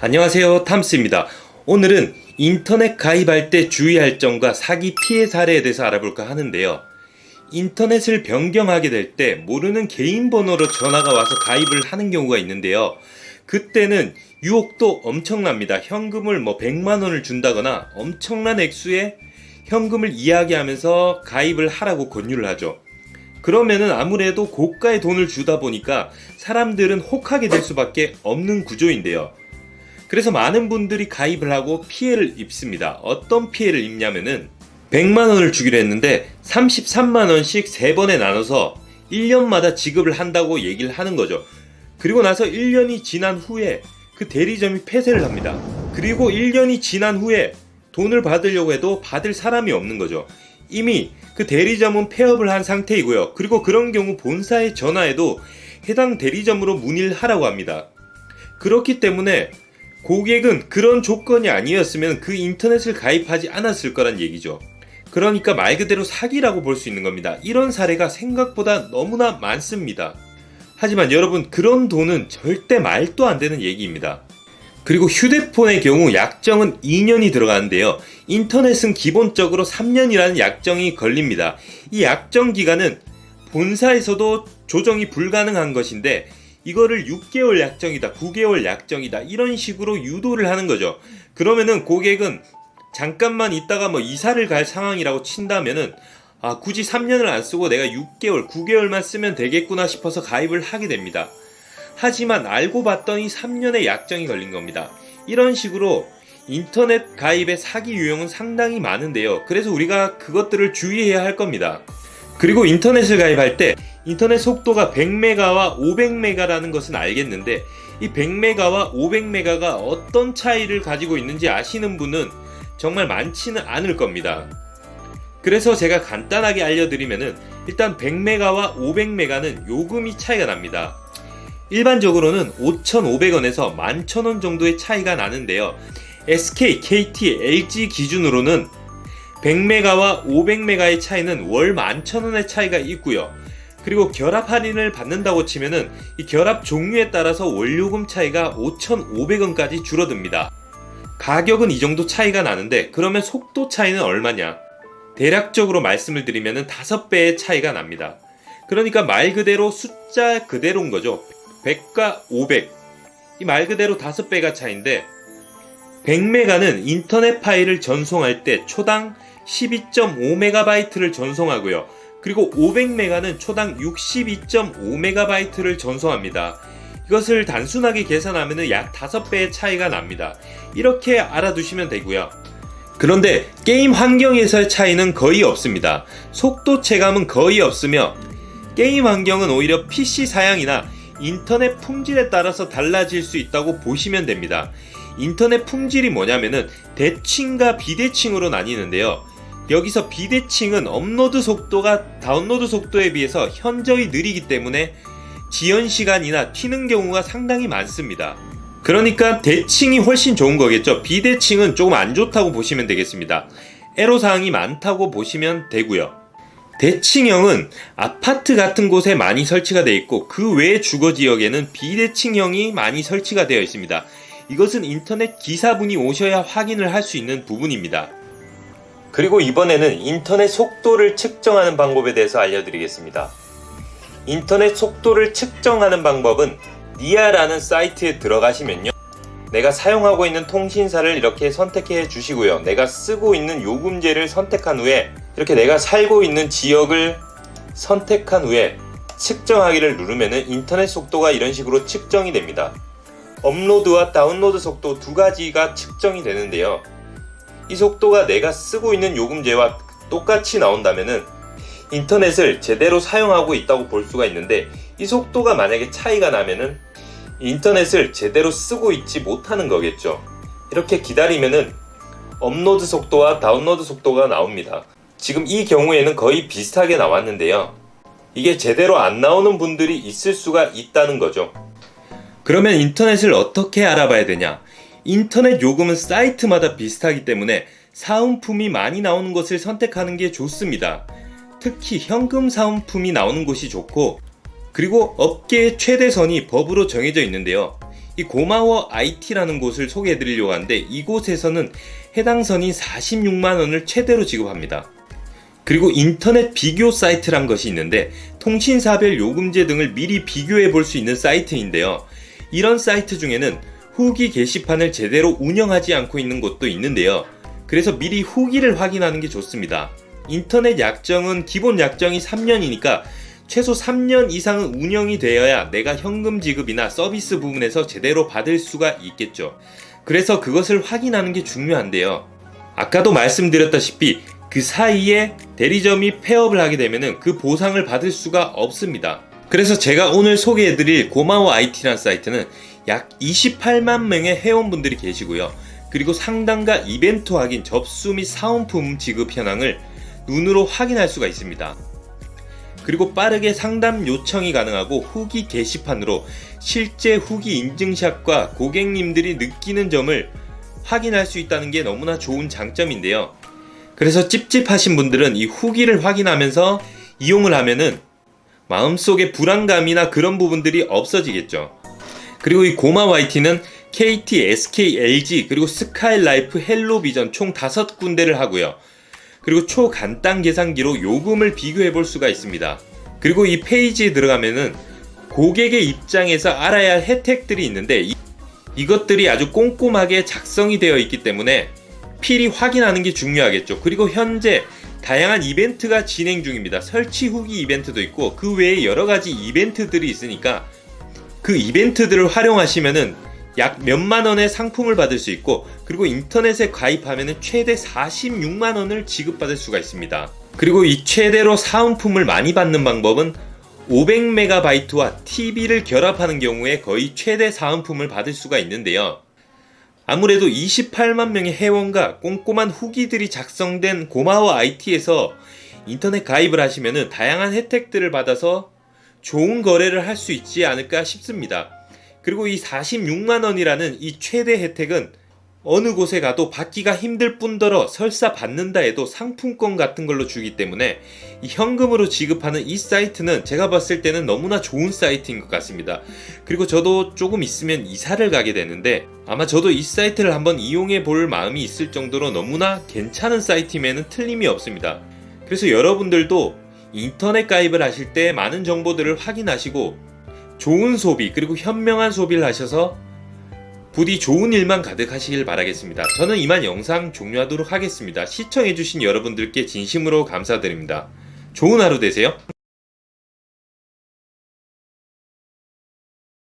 안녕하세요, 탐스입니다. 오늘은 인터넷 가입할 때 주의할 점과 사기 피해 사례에 대해서 알아볼까 하는데요. 인터넷을 변경하게 될 때 모르는 개인 번호로 전화가 와서 가입을 하는 경우가 있는데요. 그때는 유혹도 엄청납니다. 현금을 100만 원을 준다거나 엄청난 액수의 현금을 이야기하면서 가입을 하라고 권유를 하죠. 그러면은 아무래도 고가의 돈을 주다 보니까 사람들은 혹하게 될 수밖에 없는 구조인데요. 그래서 많은 분들이 가입을 하고 피해를 입습니다. 어떤 피해를 입냐면은 100만 원을 주기로 했는데 33만 원씩 3번에 나눠서 1년마다 지급을 한다고 얘기를 하는 거죠. 그리고 나서 1년이 지난 후에 그 대리점이 폐쇄를 합니다. 그리고 1년이 지난 후에 돈을 받으려고 해도 받을 사람이 없는 거죠. 이미 그 대리점은 폐업을 한 상태이고요. 그리고 그런 경우 본사에 전화해도 해당 대리점으로 문의를 하라고 합니다. 그렇기 때문에 고객은 그런 조건이 아니었으면 그 인터넷을 가입하지 않았을 거란 얘기죠. 그러니까 말 그대로 사기라고 볼 수 있는 겁니다. 이런 사례가 생각보다 너무나 많습니다. 하지만 여러분, 그런 돈은 절대 말도 안 되는 얘기입니다. 그리고 휴대폰의 경우 약정은 2년이 들어가는데요. 인터넷은 기본적으로 3년이라는 약정이 걸립니다. 이 약정 기간은 본사에서도 조정이 불가능한 것인데 이거를 6개월 약정이다, 9개월 약정이다 이런 식으로 유도를 하는 거죠. 그러면은 고객은 잠깐만 있다가 이사를 갈 상황이라고 친다면은 굳이 3년을 안 쓰고 내가 6개월, 9개월만 쓰면 되겠구나 싶어서 가입을 하게 됩니다. 하지만 알고 봤더니 3년의 약정이 걸린 겁니다. 이런 식으로 인터넷 가입의 사기 유형은 상당히 많은데요. 그래서 우리가 그것들을 주의해야 할 겁니다. 그리고 인터넷을 가입할 때 인터넷 속도가 100메가와 500메가라는 것은 알겠는데 이 100메가와 500메가가 어떤 차이를 가지고 있는지 아시는 분은 정말 많지는 않을 겁니다. 그래서 제가 간단하게 알려드리면은 일단 100메가와 500메가는 요금이 차이가 납니다. 일반적으로는 5,500원에서 11,000원 정도의 차이가 나는데요. SK, KT, LG 기준으로는 100메가와 500메가의 차이는 월 11,000원의 차이가 있고요. 그리고 결합 할인을 받는다고 치면은 이 결합 종류에 따라서 월요금 차이가 5,500원까지 줄어듭니다. 가격은 이 정도 차이가 나는데 그러면 속도 차이는 얼마냐? 대략적으로 말씀을 드리면은 5배의 차이가 납니다. 그러니까 말 그대로 숫자 그대로인 거죠. 100과 500. 이 말 그대로 5배가 차이인데 100메가는 인터넷 파일을 전송할 때 초당 12.5MB를 전송하고요. 그리고 500메가는 초당 62.5MB를 전송합니다. 이것을 단순하게 계산하면 약 5배의 차이가 납니다. 이렇게 알아두시면 되고요. 그런데 게임 환경에서의 차이는 거의 없습니다. 속도 체감은 거의 없으며 게임 환경은 오히려 PC 사양이나 인터넷 품질에 따라서 달라질 수 있다고 보시면 됩니다. 인터넷 품질이 뭐냐면은 대칭과 비대칭으로 나뉘는데요. 여기서 비대칭은 업로드 속도가 다운로드 속도에 비해서 현저히 느리기 때문에 지연 시간이나 튀는 경우가 상당히 많습니다. 그러니까 대칭이 훨씬 좋은 거겠죠. 비대칭은 조금 안 좋다고 보시면 되겠습니다. 애로사항이 많다고 보시면 되고요. 대칭형은 아파트 같은 곳에 많이 설치가 되어 있고 그 외 주거지역에는 비대칭형이 많이 설치가 되어 있습니다. 이것은 인터넷 기사분이 오셔야 확인을 할 수 있는 부분입니다. 그리고 이번에는 인터넷 속도를 측정하는 방법에 대해서 알려드리겠습니다. 인터넷 속도를 측정하는 방법은 니아라는 사이트에 들어가시면요, 내가 사용하고 있는 통신사를 이렇게 선택해 주시고요, 내가 쓰고 있는 요금제를 선택한 후에 이렇게 내가 살고 있는 지역을 선택한 후에 측정하기를 누르면은 인터넷 속도가 이런 식으로 측정이 됩니다. 업로드와 다운로드 속도 두 가지가 측정이 되는데요. 이 속도가 내가 쓰고 있는 요금제와 똑같이 나온다면은 인터넷을 제대로 사용하고 있다고 볼 수가 있는데, 이 속도가 만약에 차이가 나면은 인터넷을 제대로 쓰고 있지 못하는 거겠죠. 이렇게 기다리면은 업로드 속도와 다운로드 속도가 나옵니다. 지금 이 경우에는 거의 비슷하게 나왔는데요. 이게 제대로 안 나오는 분들이 있을 수가 있다는 거죠. 그러면 인터넷을 어떻게 알아봐야 되냐? 인터넷 요금은 사이트마다 비슷하기 때문에 사은품이 많이 나오는 곳을 선택하는 게 좋습니다. 특히 현금 사은품이 나오는 곳이 좋고, 그리고 업계의 최대선이 법으로 정해져 있는데요. 이 고마워 IT라는 곳을 소개해 드리려고 하는데, 이곳에서는 해당 선인 46만원을 최대로 지급합니다. 그리고 인터넷 비교 사이트란 것이 있는데, 통신사별 요금제 등을 미리 비교해 볼 수 있는 사이트인데요. 이런 사이트 중에는 후기 게시판을 제대로 운영하지 않고 있는 곳도 있는데요. 그래서 미리 후기를 확인하는 게 좋습니다. 인터넷 약정은 기본 약정이 3년이니까 최소 3년 이상은 운영이 되어야 내가 현금 지급이나 서비스 부분에서 제대로 받을 수가 있겠죠. 그래서 그것을 확인하는 게 중요한데요. 아까도 말씀드렸다시피 그 사이에 대리점이 폐업을 하게 되면 그 보상을 받을 수가 없습니다. 그래서 제가 오늘 소개해드릴 고마워 IT라는 사이트는 약 28만 명의 회원분들이 계시고요. 그리고 상담과 이벤트 확인, 접수 및 사은품 지급 현황을 눈으로 확인할 수가 있습니다. 그리고 빠르게 상담 요청이 가능하고 후기 게시판으로 실제 후기 인증샷과 고객님들이 느끼는 점을 확인할 수 있다는 게 너무나 좋은 장점인데요. 그래서 찝찝하신 분들은 이 후기를 확인하면서 이용을 하면은 마음속에 불안감이나 그런 부분들이 없어지겠죠. 그리고 이 고마워 IT는 KT, SK, LG, 그리고 스카이라이프, 헬로비전 총 5군데를 하고요. 그리고 초간단 계산기로 요금을 비교해 볼 수가 있습니다. 그리고 이 페이지에 들어가면은 고객의 입장에서 알아야 할 혜택들이 있는데, 이것들이 아주 꼼꼼하게 작성이 되어 있기 때문에 필히 확인하는 게 중요하겠죠. 그리고 현재 다양한 이벤트가 진행 중입니다. 설치 후기 이벤트도 있고 그 외에 여러 가지 이벤트들이 있으니까 그 이벤트들을 활용하시면은 약 몇만 원의 상품을 받을 수 있고, 그리고 인터넷에 가입하면은 최대 46만 원을 지급받을 수가 있습니다. 그리고 이 최대로 사은품을 많이 받는 방법은 500MB와 TV를 결합하는 경우에 거의 최대 사은품을 받을 수가 있는데요. 아무래도 28만 명의 회원과 꼼꼼한 후기들이 작성된 고마워 IT에서 인터넷 가입을 하시면은 다양한 혜택들을 받아서 좋은 거래를 할 수 있지 않을까 싶습니다. 그리고 이 46만 원이라는 이 최대 혜택은 어느 곳에 가도 받기가 힘들 뿐더러 설사 받는다 해도 상품권 같은 걸로 주기 때문에 이 현금으로 지급하는 이 사이트는 제가 봤을 때는 너무나 좋은 사이트인 것 같습니다. 그리고 저도 조금 있으면 이사를 가게 되는데 아마 저도 이 사이트를 한번 이용해 볼 마음이 있을 정도로 너무나 괜찮은 사이트임에는 틀림이 없습니다. 그래서 여러분들도 인터넷 가입을 하실 때 많은 정보들을 확인하시고 좋은 소비, 그리고 현명한 소비를 하셔서 부디 좋은 일만 가득하시길 바라겠습니다. 저는 이만 영상 종료하도록 하겠습니다. 시청해주신 여러분들께 진심으로 감사드립니다. 좋은 하루 되세요.